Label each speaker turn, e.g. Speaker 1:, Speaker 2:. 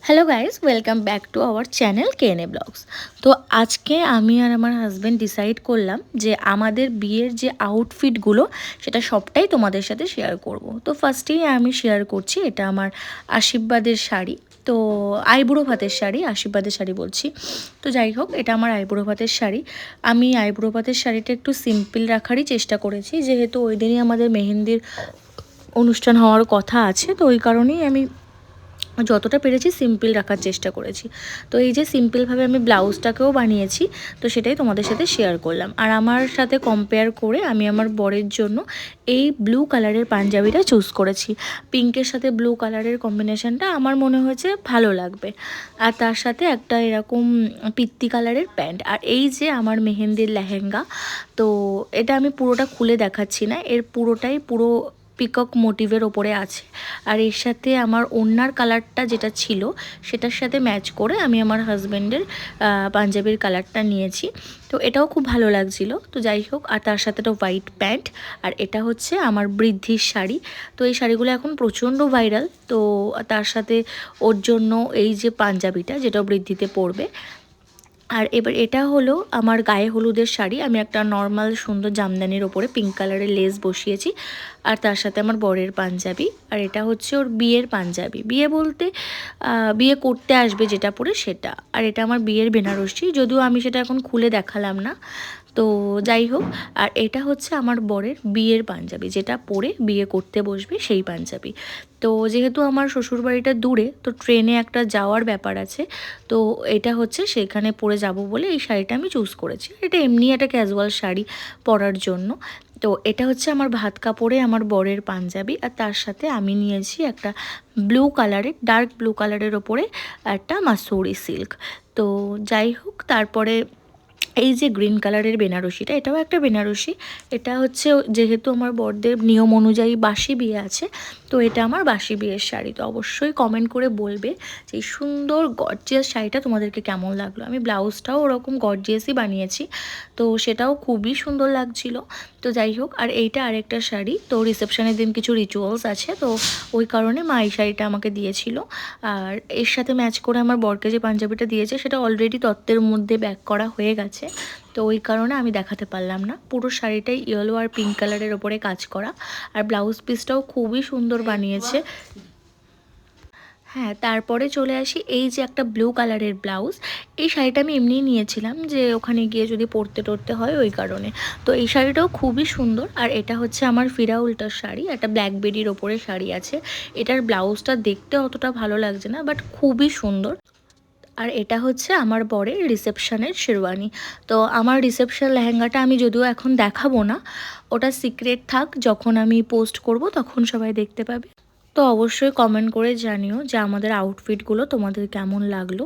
Speaker 1: Hello guys, welcome back to our channel KNA blogs. তো আজকে আমি আর আমার হাজব্যান্ড ডিসাইড করলাম যে আমাদের বিয়ের যে আউটফিটগুলো সেটা সবটাই তোমাদের সাথে শেয়ার করব। তো ফার্স্টেই আমি শেয়ার করছি, এটা আমার আশীর্বাদের শাড়ি। তো আইবুড়ো ভাতের শাড়ি, আশীর্বাদের শাড়ি বলছি। তো যাই হোক, এটা আমার আইবুড়ো ভাতের শাড়ি। আমি আইবুড়ো ভাতের শাড়িটা একটু সিম্পল রাখারই চেষ্টা করেছি, যেহেতু ওই দিনই আমাদের মেহেন্দির অনুষ্ঠান হওয়ার কথা আছে। তো ওই কারণেই আমি যতটা পেরেছি সিম্পল রাখার চেষ্টা করেছি। তো এই যে সিম্পলভাবে আমি ব্লাউজটাকেও বানিয়েছি, তো সেটাই তোমাদের সাথে শেয়ার করলাম। আর আমার সাথে কম্পেয়ার করে আমি আমার বরের জন্য এই ব্লু কালারের পাঞ্জাবিটা চুজ করেছি। পিঙ্কের সাথে ব্লু কালারের কম্বিনেশনটা আমার মনে হয়েছে ভালো লাগবে। আর তার সাথে একটা এরকম পিত্তি কালারের প্যান্ট। আর এই যে আমার মেহেন্দির লেহেঙ্গা, তো এটা আমি পুরোটা খুলে দেখাচ্ছি না, এর পুরোটাই পুরো পিকক মোটিভের ওপরে আছে। আর এর সাথে আমার ওড়নার কালারটা যেটা ছিল সেটার সাথে ম্যাচ করে আমি আমার হাজব্যান্ডের পাঞ্জাবির কালারটা নিয়েছি। তো এটাও খুব ভালো লাগছিল। তো যাই হোক, আর তার সাথে একটা হোয়াইট প্যান্ট। আর এটা হচ্ছে আমার বৃদ্ধির শাড়ি। তো এই শাড়িগুলো এখন প্রচণ্ড ভাইরাল। তো তার সাথে ওর জন্য এই যে পাঞ্জাবিটা, যেটা বৃদ্ধিতে পড়বে। আর এবার এটা হলো আমার গায়ে হলুদের শাড়ি। আমি একটা নর্মাল সুন্দর জামদানির ওপরে পিঙ্ক কালারের লেস বসিয়েছি। আর তার সাথে আমার বরের পাঞ্জাবি। আর এটা হচ্ছে ওর বিয়ের পাঞ্জাবি, বিয়ে বলতে বিয়ে করতে আসবে যেটা পরে সেটা। আর এটা আমার বিয়ের বেনারসি, যদিও আমি সেটা এখন খুলে দেখালাম না। তো যাই হোক, আর এটা হচ্ছে আমার বরের বিয়ের পাঞ্জাবি, যেটা পরে বিয়ে করতে বসবে সেই পাঞ্জাবি। তো যেহেতু আমার শ্বশুরবাড়িটা দূরে, তো ট্রেনে একটা যাওয়ার ব্যাপার আছে। তো এটা হচ্ছে সেখানে পরে যাব বলে এই শাড়িটা আমি চুজ করেছি। এটা এমনি একটা ক্যাজুয়াল শাড়ি পরার জন্য। তো এটা হচ্ছে আমার ভাত কাপড়ে আমার বরের পাঞ্জাবি। আর তার সাথে আমি নিয়েছি একটা ব্লু কালারের, ডার্ক ব্লু কালারের ওপরে একটা মাসুরি সিল্ক। তো যাই হোক, তারপরে এই যে গ্রিন কালারের বেনারসিটা, এটাও একটা বেনারসি। এটা হচ্ছে যেহেতু আমার বরদের নিয়ম অনুযায়ী বাসি বিয়ে আছে, তো এটা আমার বাসি বিয়ের শাড়ি। তো অবশ্যই কমেন্ট করে বলবে যে এই সুন্দর গর্জিয়াস শাড়িটা তোমাদেরকে কেমন লাগলো। আমি ব্লাউজটাও ওরকম গর্জিয়াসই বানিয়েছি, তো সেটাও খুবই সুন্দর লাগছিল। তো যাই হোক, আর এইটা আরেকটা শাড়ি। তো রিসেপশনের দিন কিছু রিচুয়ালস আছে, তো ওই কারণে মা এই শাড়িটা আমাকে দিয়েছিল। আর এর সাথে ম্যাচ করে আমার বরকে যে পাঞ্জাবিটা দিয়েছে সেটা অলরেডি তত্ত্বের মধ্যে ব্যাক করা হয়ে গেছে। তো ওই কারণে আমি দেখাতে পারলাম না। পুরো শাড়িটাই ইয়েলো আর পিঙ্ক কালারের ওপরে কাজ করা। আর ব্লাউজ পিসটাও খুবই সুন্দর বানিয়েছে। হ্যাঁ, তারপরে চলে আসি এই যে একটা ব্লু কালারের ব্লাউজ। এই শাড়িটা আমি এমনিই নিয়েছিলাম যে ওখানে গিয়ে যদি পরতে টরতে হয়, ওই কারণে। তো এই শাড়িটাও খুবই সুন্দর। আর এটা হচ্ছে আমার ফিরা উল্টার শাড়ি, একটা ব্ল্যাকবেরির ওপরে শাড়ি আছে। এটার ব্লাউজটা দেখতে অতটা ভালো লাগছে না, বাট খুবই সুন্দর। আর এটা হচ্ছে আমার বরের রিসেপশনের শেরওয়ানি। তো আমার রিসেপশন লেহেঙ্গাটা আমি যদিও এখন দেখাবো না, ওটা সিক্রেট থাক, যখন আমি পোস্ট করব তখন সবাই দেখতে পাবে। তো অবশ্যই কমেন্ট করে জানিও যে আমাদের আউটফিটগুলো তোমাদের কেমন লাগলো।